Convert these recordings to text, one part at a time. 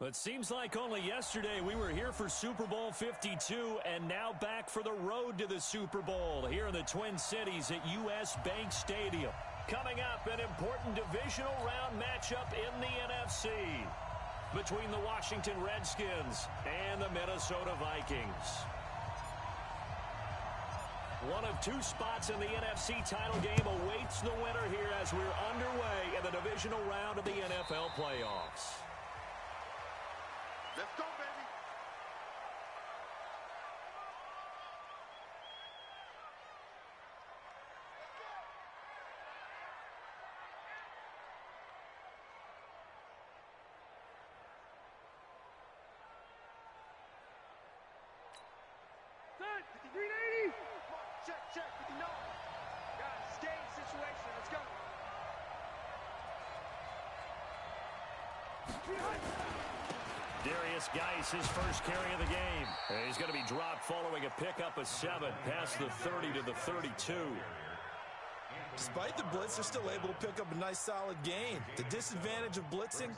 It seems like only yesterday we were here for Super Bowl 52 and now back for the road to the Super Bowl here in the Twin Cities at US Bank Stadium. Coming up, an important divisional round matchup in the NFC between the Washington Redskins and the Minnesota Vikings. One of two spots in the NFC title game awaits the winner here as we're underway in the divisional round of the NFL playoffs. Let's go, baby. Set, 5380. Check, 59. Guys, game situation. Let's go. Darius Geis, his first carry of the game. And he's going to be dropped following a pickup of 7 past the 30 to the 32. Despite the blitz, they're still able to pick up a nice solid gain. The disadvantage of blitzing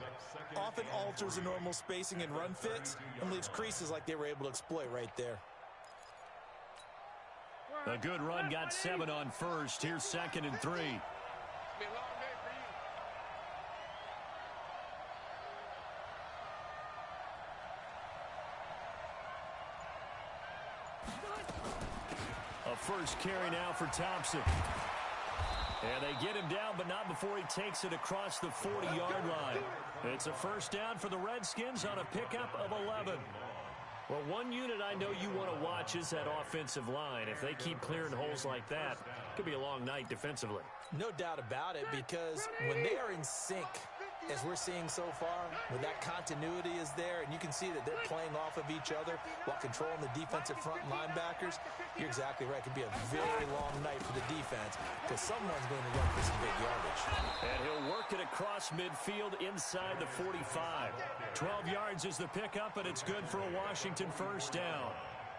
often alters the normal spacing and run fits and leaves creases like they were able to exploit right there. A good run got 7 on first. Here's 2nd and 3. Be a long day for you. A first carry now for Thompson. And they get him down, but not before he takes it across the 40-yard line. It's a first down for the Redskins on a pickup of 11. Well, one unit I know you want to watch is that offensive line. If they keep clearing holes like that, it could be a long night defensively. No doubt about it, because when they are in sync, as we're seeing so far, when that continuity is there, and you can see that they're playing off of each other while controlling the defensive front linebackers, you're exactly right. It could be a very long night for the defense because someone's going to run for some big yardage. And he'll work it across midfield inside the 45. 12 yards is the pickup, and it's good for a Washington first down.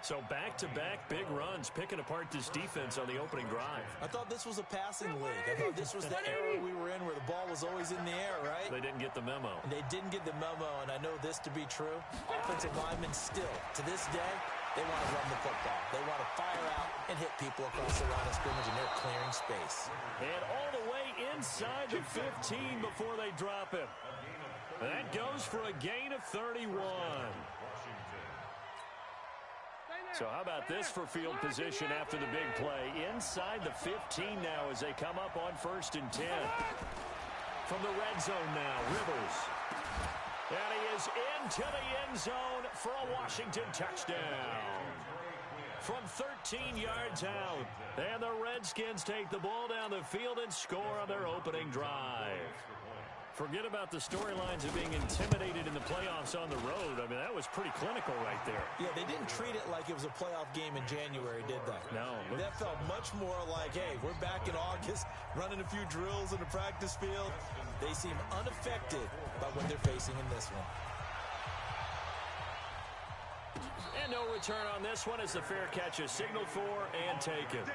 So back-to-back big runs, picking apart this defense on the opening drive. I thought this was a passing league. I thought this was the era we were in where the ball was always in the air, right? They didn't get the memo. And they didn't get the memo, and I know this to be true. Offensive linemen still, to this day, they want to run the football. They want to fire out and hit people across the line of scrimmage, and they're clearing space. And all the way inside the 15 before they drop him. That goes for a gain of 31. So how about this for field position after the big play? Inside the 15 now as they come up on 1st and 10. From the red zone now, Rivers. And he is into the end zone for a Washington touchdown. From 13 yards out. And the Redskins take the ball down the field and score on their opening drive. Forget about the storylines of being intimidated in the playoffs on the road. I mean, that was pretty clinical right there. Yeah, they didn't treat it like it was a playoff game in January, did they? No. That felt much more like, hey, we're back in August, running a few drills in the practice field. They seem unaffected by what they're facing in this one. And no return on this one as the fair catch is signaled for and taken.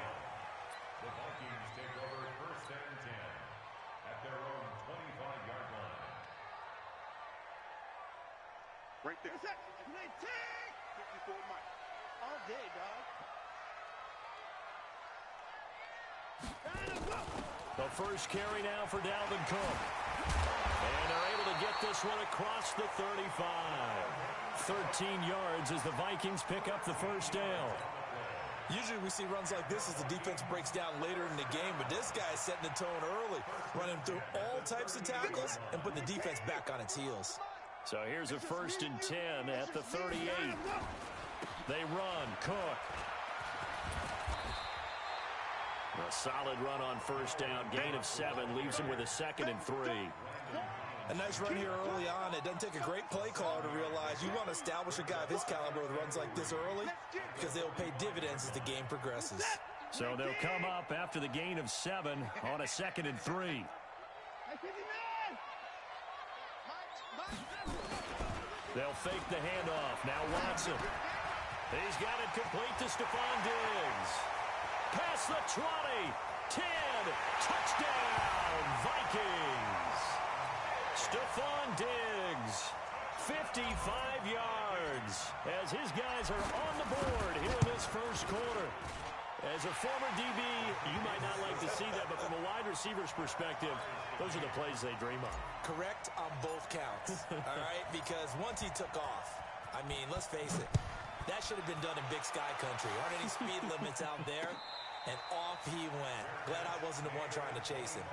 Right there. 54 Mike. All day, dog. The first carry now for Dalvin Cook. And they're able to get this one across the 35. 13 yards as the Vikings pick up the first down. Usually we see runs like this as the defense breaks down later in the game, but this guy's setting the tone early, running through all types of tackles and putting the defense back on its heels. So here's a 1st and 10 at the 38. They run. Cook. A solid run on first down. Gain of 7 leaves him with a 2nd and 3. A nice run here early on. It doesn't take a great play caller to realize you want to establish a guy of his caliber with runs like this early because they'll pay dividends as the game progresses. So they'll come up after the gain of 7 on a 2nd and 3. They'll fake the handoff. Now Watson. He's got it complete to Stephon Diggs. Past the 20. 10. Touchdown, Vikings. Stephon Diggs. 55 yards as his guys are on the board here in this first quarter. As a former DB, you might not like to see that, but from a wide receiver's perspective, those are the plays they dream of. Correct on both counts, all right? Because once he took off, I mean, let's face it, that should have been done in Big Sky Country. Aren't any speed limits out there? And off he went. Glad I wasn't the one trying to chase him.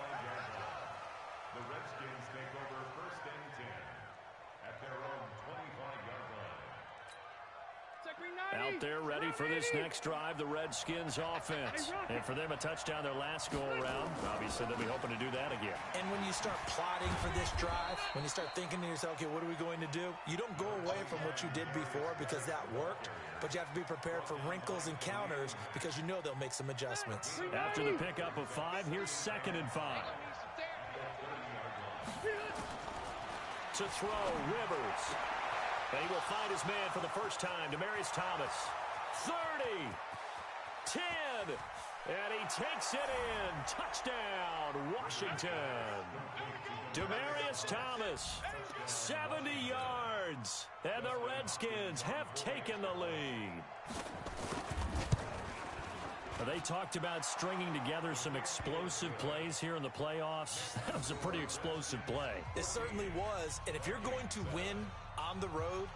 The Redskins take over first and 10 at their own 25-yard line. Out there ready for this next drive, the Redskins offense. And for them, a touchdown their last go-around. Obviously, they'll be hoping to do that again. And when you start plotting for this drive, when you start thinking to yourself, okay, what are we going to do? You don't go away from what you did before because that worked, but you have to be prepared for wrinkles and counters because you know they'll make some adjustments. After the pickup of 5, here's 2nd and 5. To throw, Rivers. And he will find his man for the first time, Demaryius Thomas. 30, 10, and he takes it in. Touchdown, Washington. Demaryius Thomas, 70 yards, and the Redskins have taken the lead. They talked about stringing together some explosive plays here in the playoffs. That was a pretty explosive play. It certainly was, and if you're going to win on the road,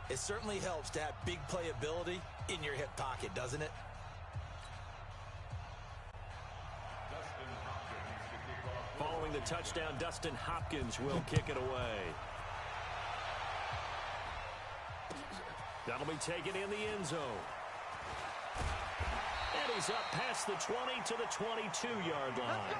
it certainly helps to have big playability in your hip pocket, doesn't it? Following the touchdown, Dustin Hopkins will kick it away. That'll be taken in the end zone. And he's up past the 20 to the 22-yard line.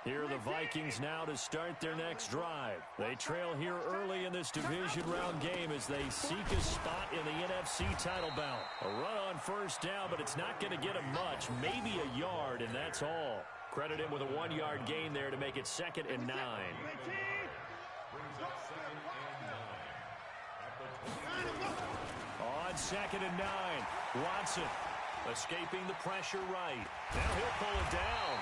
Here are the Vikings now to start their next drive. They trail here early in this division round game as they seek a spot in the NFC title bout. A run on first down, but it's not going to get them much, maybe a yard, and that's all. Credit him with a 1-yard gain there to make it 2nd and 9. On 2nd and 9, Watson escaping the pressure right. Now he'll pull it down.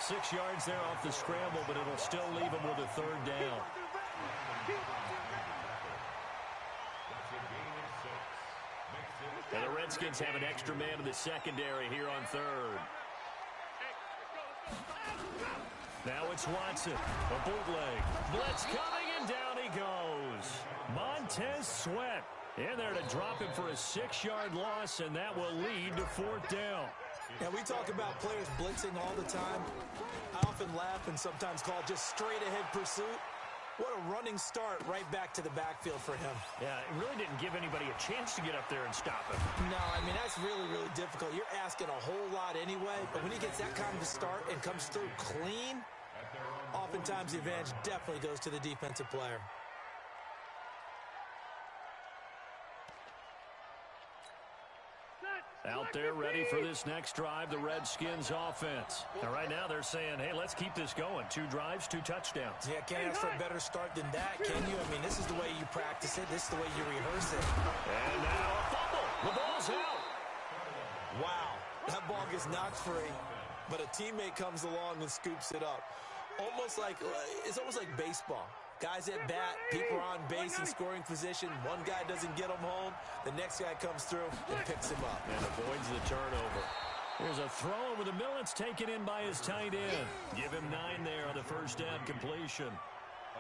6 yards there off the scramble, but it'll still leave him with a 3rd down. And the Redskins have an extra man in the secondary here on 3rd. Now it's Watson, a bootleg. Blitz coming, and down he goes. Montez Sweat in there to drop him for a 6-yard loss, and that will lead to 4th down. Now, we talk about players blitzing all the time. I often laugh and sometimes call it just straight-ahead pursuit. What a running start right back to the backfield for him. Yeah, it really didn't give anybody a chance to get up there and stop him. No, I mean, that's really, really difficult. You're asking a whole lot anyway, but when he gets that kind of a start and comes through clean, oftentimes the advantage definitely goes to the defensive player. Out there ready for this next drive, the Redskins offense. And right now they're saying, hey, let's keep this going. 2 drives, 2 touchdowns. Yeah, can't ask for a better start than that, can you? I mean, this is the way you practice it. This is the way you rehearse it. And now a fumble. The ball's out. Wow, that ball gets knocked free, but a teammate comes along and scoops it up. It's almost like baseball. Guys at bat, people are on base in scoring position. One guy doesn't get him home. The next guy comes through and picks him up. And avoids the turnover. Here's a throw over the middle. It's taken in by his tight end. Give him 9 there on the first down completion.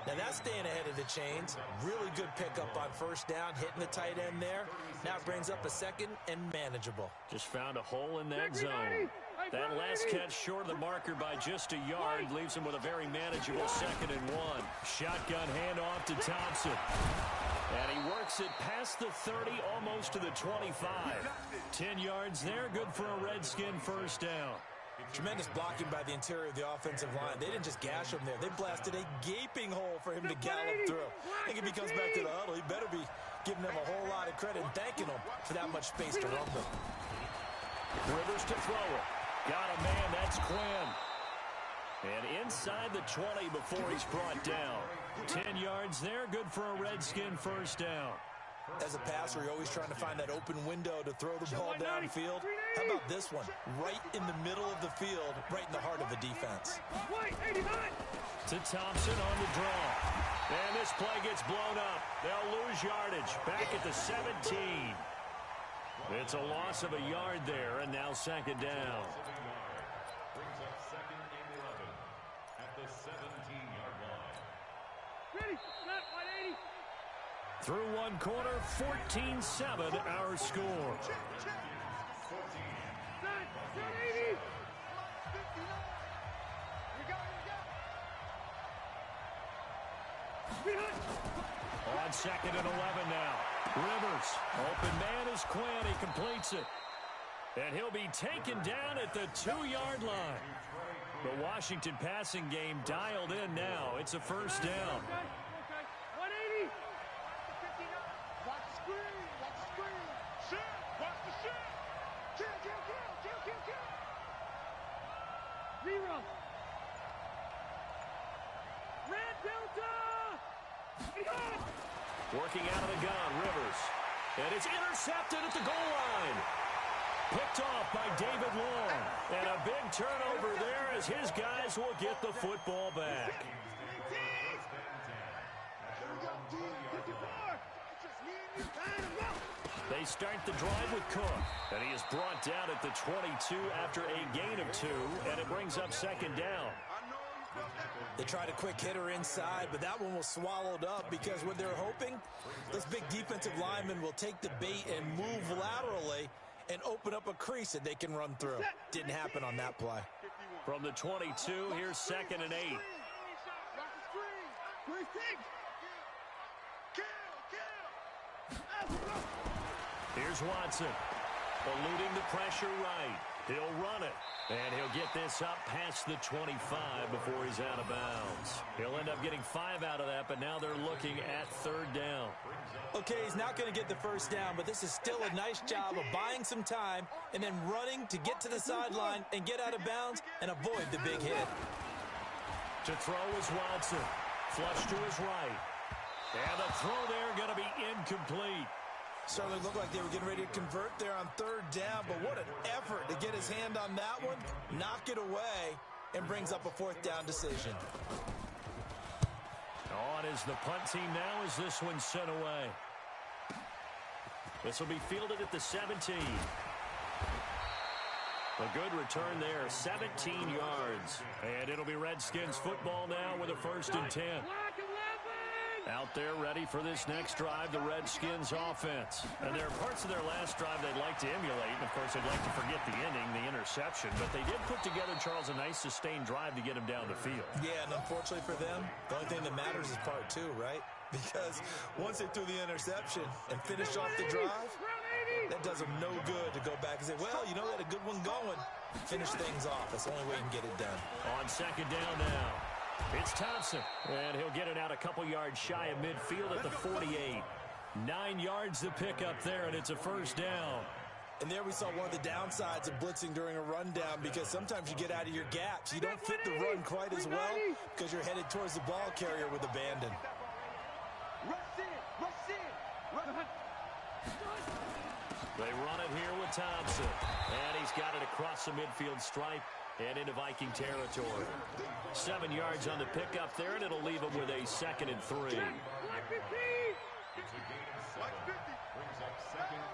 Now that's staying ahead of the chains. Really good pickup on first down, hitting the tight end there. Now it brings up a 2nd and manageable. Just found a hole in that zone. That last catch short of the marker by just a yard leaves him with a very manageable 2nd and 1. Shotgun handoff to Thompson. And he works it past the 30, almost to the 25. 10 yards there, good for a Redskin first down. Tremendous blocking by the interior of the offensive line. They didn't just gash him there. They blasted a gaping hole for him to gallop through. I think if he comes back to the huddle, he better be giving them a whole lot of credit and thanking them for that much space to rumble. Rivers to throw it. Got a man, that's Quinn. And inside the 20 before he's brought down. 10 yards there, good for a Redskin first down. As a passer, you're always trying to find that open window to throw the ball downfield. How about this one? Right in the middle of the field, right in the heart of the defense. To Thompson on the draw. And this play gets blown up. They'll lose yardage back at the 17. It's a loss of a yard there, and now second down. Brings up second and 11 at the 17-yard line. Ready, set, 180. Through one quarter, 14-7 our score. On second and 11 now. Rivers, open man is Quinn. He completes it. And he'll be taken down at the 2-yard line. The Washington passing game dialed in now. It's a first down. 180. Watch the screen. Watch the screen. Shit. Watch the shit. Kill. Zero. Red Delta. Working out of the gun, Rivers. And it's intercepted at the goal line. Picked off by David Long. And a big turnover there as his guys will get the football back. They start the drive with Cook. And he is brought down at the 22 after a gain of 2. And it brings up second down. They tried a quick hitter inside, but that one was swallowed up because what they're hoping, this big defensive lineman will take the bait and move laterally and open up a crease that they can run through. Didn't happen on that play. From the 22, here's second and 8. Here's Watson, eluding the pressure right. He'll run it, and he'll get this up past the 25 before he's out of bounds. He'll end up getting 5 out of that, but now they're looking at third down. Okay, he's not going to get the first down, but this is still a nice job of buying some time and then running to get to the sideline and get out of bounds and avoid the big hit. To throw is Watson. Flush to his right. And the throw there going to be incomplete. Certainly looked like they were getting ready to convert there on third down, but what an effort to get his hand on that one, knock it away, and brings up a fourth down decision. On is the punt team now as this one's sent away. This will be fielded at the 17. A good return there, 17 yards. And it'll be Redskins football now with a first and 10. Out there ready for this next drive, the Redskins offense. And there are parts of their last drive they'd like to emulate. And, of course, they'd like to forget the ending, the interception. But they did put together, Charles, a nice sustained drive to get him down the field. Yeah, and unfortunately for them, the only thing that matters is part 2, right? Because once they threw the interception and finished off the drive, that does them no good to go back and say, well, you know, they had a good one going. Finish things off. That's the only way you can get it done. On second down now. It's Thompson, and he'll get it out a couple yards shy of midfield at the 48. 9 yards to pick up there, and it's a first down. And there we saw one of the downsides of blitzing during a rundown because sometimes you get out of your gaps. You don't fit the run quite as well because you're headed towards the ball carrier with abandon. They run it here with Thompson, and he's got it across the midfield stripe and into Viking territory. 7 yards on the pickup there, and it'll leave him with a second and 3. It's a gain of 7. Brings up second and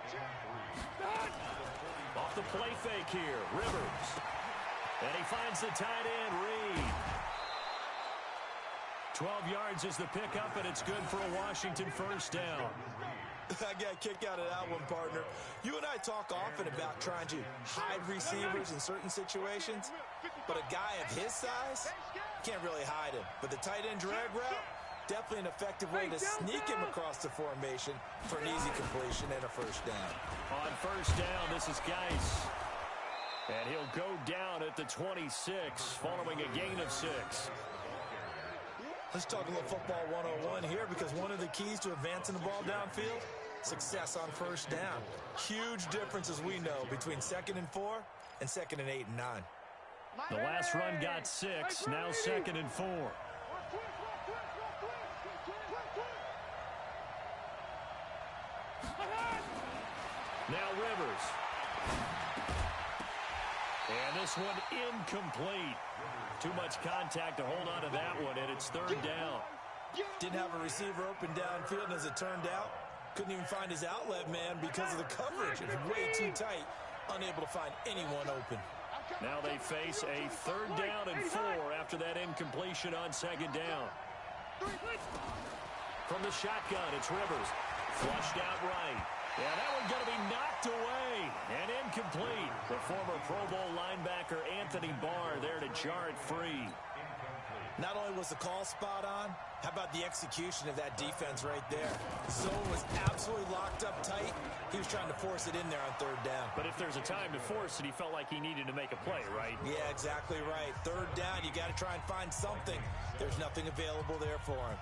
3. Off the play fake here, Rivers. And he finds the tight end, Reed. 12 yards is the pickup, and it's good for a Washington first down. I got a kick out of that one, partner. You and I talk often about trying to hide receivers in certain situations, but a guy of his size can't really hide him. But the tight end drag route, definitely an effective way to sneak him across the formation for an easy completion and a first down. On first down, this is Geis. And he'll go down at the 26 following a gain of 6. Let's talk a little football 101 here because one of the keys to advancing the ball downfield, success on first down. Huge difference, as we know, between 2nd and 4 and 2nd and 8 and 9. The last run got 6, now 2nd and 4. Now Rivers. And this one incomplete. Too much contact to hold on to that one, and it's third down. Didn't have a receiver open downfield, and as it turned out, couldn't even find his outlet man because of the coverage. It was way too tight, unable to find anyone open. Now they face a third down and 4 after that incompletion on second down. From the shotgun, it's Rivers. Flushed out right. Yeah, that one's going to be knocked away and incomplete. The former Pro Bowl linebacker Anthony Barr there to jar it free. Not only was the call spot on, how about the execution of that defense right there? The zone was absolutely locked up tight. He was trying to force it in there on third down. But if there's a time to force it, he felt like he needed to make a play, right? Yeah, exactly right. Third down, you got to try and find something. There's nothing available there for him.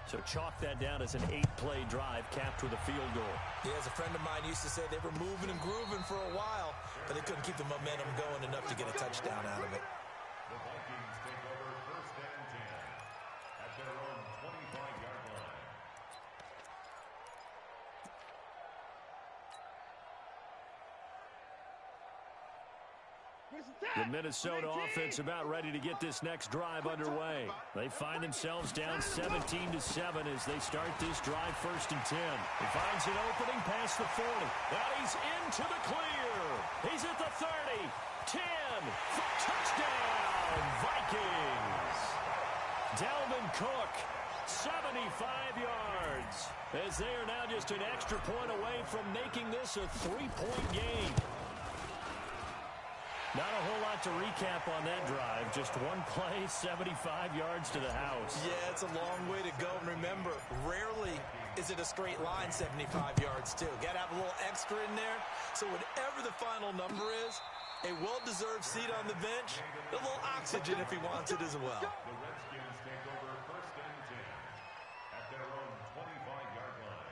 So chalk that down as an 8-play drive capped with a field goal. Yeah, as a friend of mine used to say, they were moving and grooving for a while, but they couldn't keep the momentum going enough to get a touchdown out of it. The Vikings take over first and 10 at their own 25-yard line. The Minnesota offense about ready to get this next drive underway. They find themselves down 17-7 as they start this drive first and 10. He finds an opening past the 40. Now he's into the clear. He's at the 30, 10, for touchdown, Vikings. Dalvin Cook, 75 yards, as they are now just an extra point away from making this a 3-point game. Not a whole lot to recap on that drive. Just one play, 75 yards to the house. Yeah, it's a long way to go. And remember, rarely is it a straight line 75 yards, too. Got to have a little extra in there. So whatever the final number is, a well-deserved seat on the bench, a little oxygen if he wants it as well. The Redskins take over first and 10 at their own 25-yard line.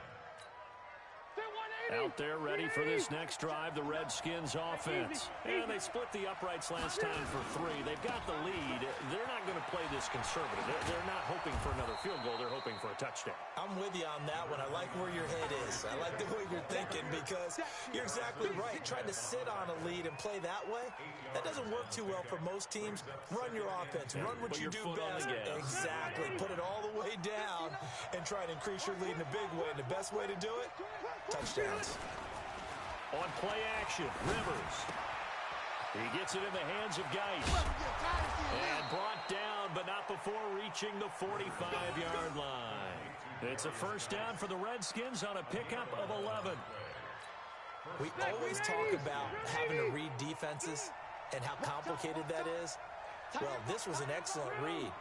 Out there ready for this next drive, the Redskins offense. And they split the uprights last time for 3. They've got the lead. They're not going to play this conservative. They're not hoping for another field goal. They're hoping for a touchdown. I'm with you on that one. I like where your head is. I like the way you're thinking because you're exactly right. Trying to sit on a lead and play that way, that doesn't work too well for most teams. Run your offense. Run what you do best. Exactly. Put it all the way down and try and increase your lead in a big way. And the best way to do it, touchdowns. On play action, Rivers. He gets it in the hands of Geis. And brought down, but not before reaching the 45-yard line. It's a first down for the Redskins on a pickup of 11. We always talk about having to read defenses and how complicated that is. Well, this was an excellent read.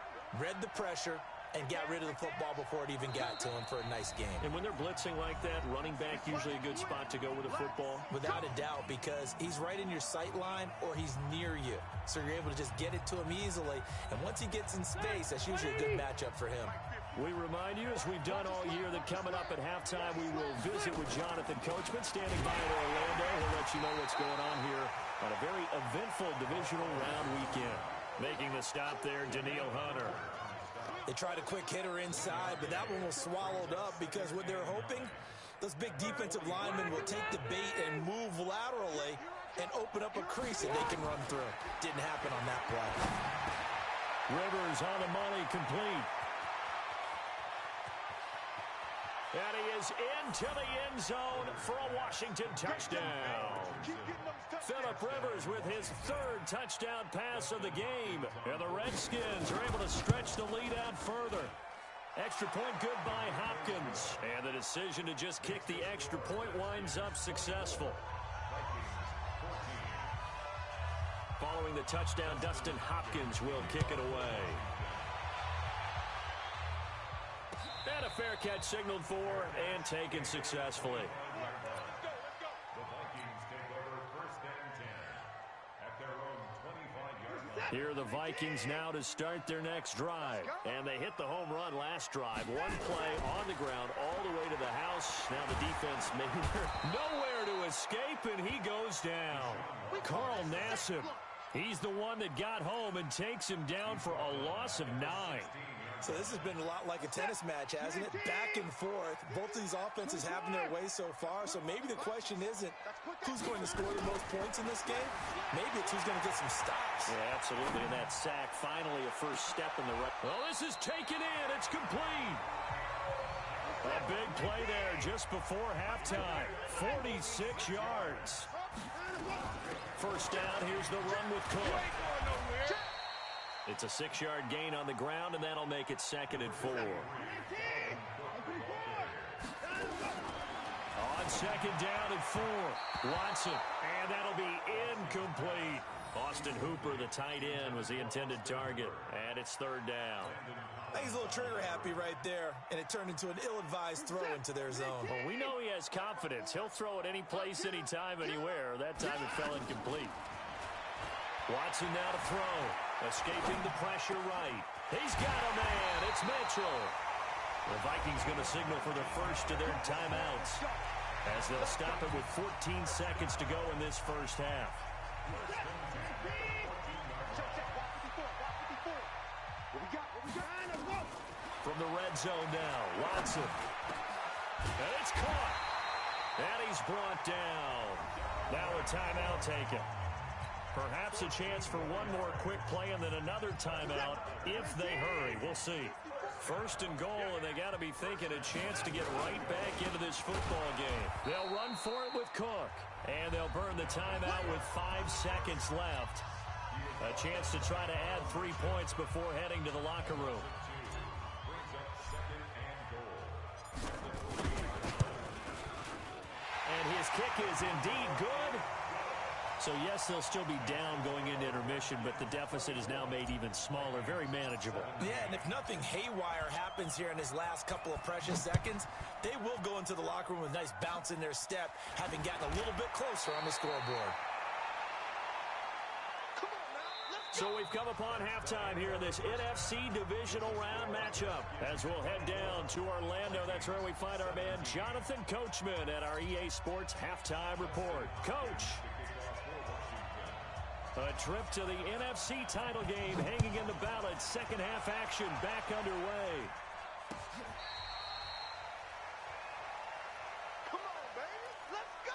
Read the pressure and got rid of the football before it even got to him for a nice game. And when they're blitzing like that, running back usually a good spot to go with a football? Without a doubt, because he's right in your sight line or he's near you. So you're able to just get it to him easily. And once he gets in space, that's usually a good matchup for him. We remind you, as we've done all year, that coming up at halftime, we will visit with Jonathan Coachman standing by in Orlando. He'll let you know what's going on here on a very eventful divisional round weekend. Making the stop there, Daniil Hunter. They tried a quick hitter inside, but that one was swallowed up because what they're hoping, those big defensive linemen will take the bait and move laterally and open up a crease that they can run through. Didn't happen on that play. Rivers on the money, complete. And he is into the end zone for a Washington touchdown. Phillip Rivers with his third touchdown pass of the game. And the Redskins are able to stretch the lead out further. Extra point good by Hopkins. And the decision to just kick the extra point winds up successful. Following the touchdown, Dustin Hopkins will kick it away. And a fair catch signaled for and taken successfully. Here are the Vikings now to start their next drive. And they hit the home run last drive. One play on the ground all the way to the house. Now the defense nowhere to escape, and he goes down. Carl Nassib, he's the one that got home and takes him down for a loss of 9. So this has been a lot like a tennis match, hasn't it? Back and forth. Both of these offenses having their way so far. So maybe the question isn't who's going to score the most points in this game. Maybe it's who's going to get some stops. Yeah, absolutely. And that sack, finally a first step in the right. Well, this is taken in. It's complete. A big play there just before halftime. 46 yards. First down, here's the run with Cook. It's a 6-yard gain on the ground, and that'll make it 2nd and 4. On 2nd down and 4. Watson, and that'll be incomplete. Austin Hooper, the tight end, was the intended target, and it's 3rd down. I think he's a little trigger happy right there, and it turned into an ill-advised throw into their zone. Well, we know he has confidence. He'll throw it any place, anytime, anywhere. That time it fell incomplete. Watson now to throw. Escaping the pressure right. He's got a man. It's Mitchell. The Vikings going to signal for the first of their timeouts as they'll stop it with 14 seconds to go in this first half. From the red zone now, Watson. And it's caught. And he's brought down. Now a timeout taken. Perhaps a chance for one more quick play and then another timeout if they hurry. We'll see. 1st and goal, and they got to be thinking a chance to get right back into this football game. They'll run for it with Cook, and they'll burn the timeout with 5 seconds left. A chance to try to add 3 points before heading to the locker room. And his kick is indeed good. So, yes, they'll still be down going into intermission, but the deficit is now made even smaller, very manageable. Yeah, and if nothing haywire happens here in his last couple of precious seconds, they will go into the locker room with a nice bounce in their step, having gotten a little bit closer on the scoreboard. So we've come upon halftime here in this NFC Divisional Round matchup. As we'll head down to Orlando, that's where we find our man Jonathan Coachman at our EA Sports Halftime Report. Coach. A trip to the NFC title game hanging in the balance. Second half action back underway. Come on, baby. Let's go.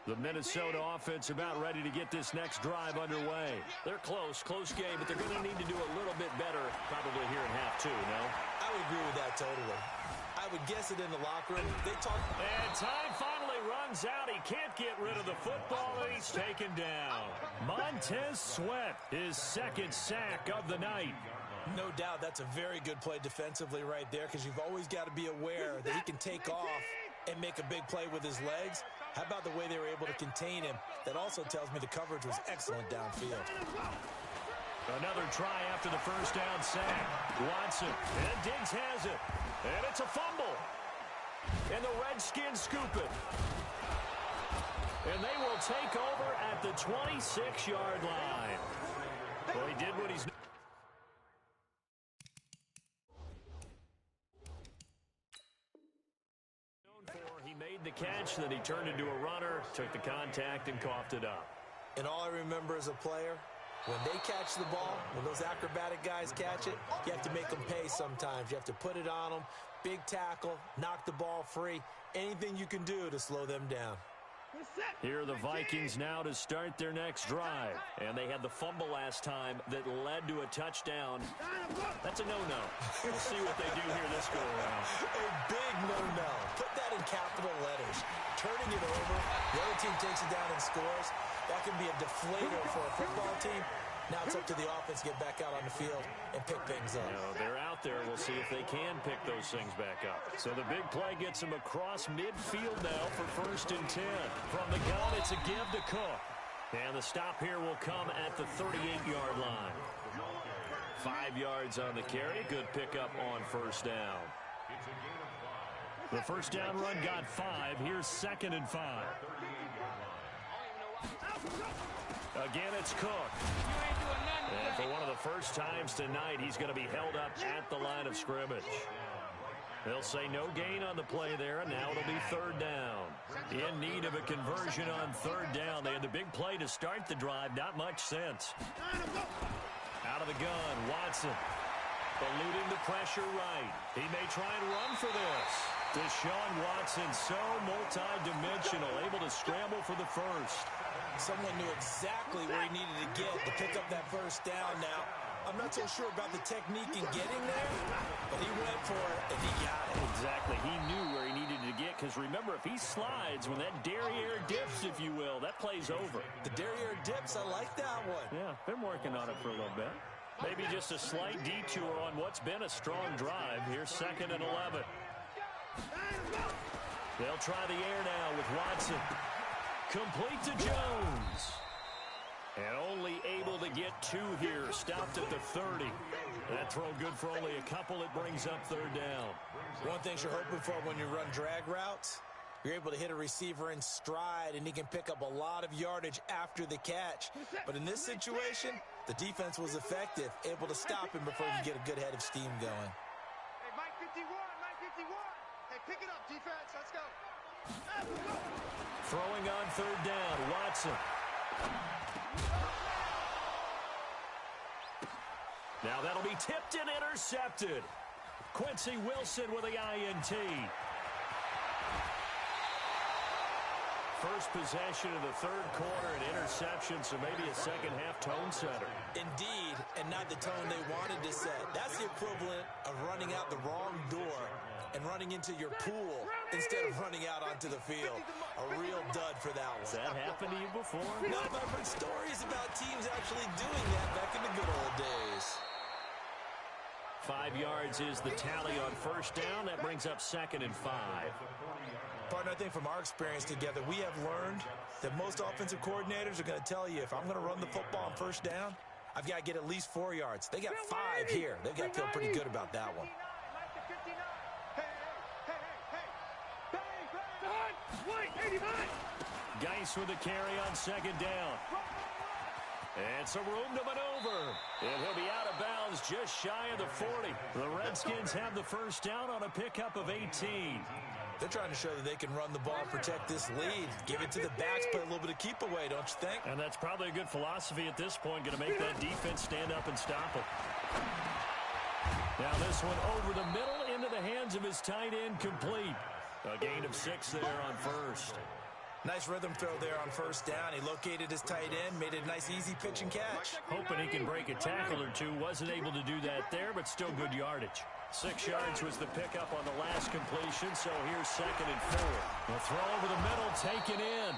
The Minnesota offense about ready to get this next drive underway. They're close game, but they're going to need to do a little bit better probably here in half 2, no? I would agree with that totally. I would guess it in the locker room. They talk. And time finally runs out. He can't get rid of the football, and he's taken down. Montez Sweat, his 2nd sack of the night. No doubt that's a very good play defensively right there, because you've always got to be aware that he can take off and make a big play with his legs. How about the way they were able to contain him? That also tells me the coverage was excellent downfield. Another try after the first down sack. Watson, and Diggs has it. And it's a fumble. And the Redskins scoop it. And they will take over at the 26-yard line. Well, he did what he's... the catch, then he turned into a runner, took the contact, and coughed it up. And all I remember as a player, when they catch the ball, when those acrobatic guys catch it, you have to make them pay sometimes. You have to put it on them, big tackle, knock the ball free, anything you can do to slow them down. Here are the Vikings now to start their next drive. And they had the fumble last time that led to a touchdown. That's a no-no. We'll see what they do here this go-around. A big no-no. Put that in capital letters. Turning it over, the other team takes it down and scores. That can be a deflator for a football team. Now it's up to the offense to get back out on the field and pick things up. They're out there. We'll see if they can pick those things back up. So the big play gets them across midfield now for 1st and 10. From the gun, it's a give to Cook. And the stop here will come at the 38-yard line. 5 yards on the carry. Good pickup on 1st down. The first down run got 5. Here's 2nd and 5. Again, it's Cook. And for one of the first times tonight, he's going to be held up at the line of scrimmage. They'll say no gain on the play there, and now it'll be third down. In need of a conversion on third down. They had the big play to start the drive. Not much sense. Out of the gun, Watson. Eluding the pressure right. He may try and run for this. Deshaun Watson, so multi-dimensional, able to scramble for the first. Someone knew exactly where he needed to get to pick up that first down. Now, I'm not so sure about the technique in getting there, but he went for it, and he got it. Exactly. He knew where he needed to get, because remember, if he slides, when that derriere dips, if you will, that play's over. The derriere dips, I like that one. Yeah, been working on it for a little bit. Maybe just a slight detour on what's been a strong drive. Here's 2nd and 11. They'll try the air now with Watson. Complete to Jones. And only able to get 2 here. Stopped at the 30. That throw good for only a couple. It brings up third down. One thing you're hoping for when you run drag routes, you're able to hit a receiver in stride, and he can pick up a lot of yardage after the catch. But in this situation, the defense was effective, able to stop him before he could get a good head of steam going. Hey, Mike 51, Mike 51. Hey, pick it up, defense. Let's go. Throwing on third down, Watson. Now that'll be tipped and intercepted. Quincy Wilson with the INT. First possession of the third quarter, an interception, so maybe a second-half tone setter. Indeed, and not the tone they wanted to set. That's the equivalent of running out the wrong door and running into your pool instead of running out onto the field. A real dud for that one. Has that happened to you before? No, but I've heard stories about teams actually doing that back in the good old days. 5 yards is the tally on first down. That brings up 2nd and 5. Partner, I think from our experience together, we have learned that most offensive coordinators are going to tell you, if I'm going to run the football on first down, I've got to get at least 4 yards. They got 5 here. They've got to feel pretty good about that one. Geis with the carry on 2nd down. And some room to maneuver. And he'll be out of bounds just shy of the 40. The Redskins have the first down on a pickup of 18. They're trying to show that they can run the ball and protect this lead. Give it to the backs, play a little bit of keep away, don't you think? And that's probably a good philosophy at this point. Going to make that defense stand up and stop it. Now this one over the middle into the hands of his tight end, complete. A gain of 6 there on first. Nice rhythm throw there on first down. He located his tight end, made it a nice easy pitch and catch. Hoping he can break a tackle or two. Wasn't able to do that there, but still good yardage. 6 yards was the pickup on the last completion, so here's 2nd and 4. The throw over the middle, taken in.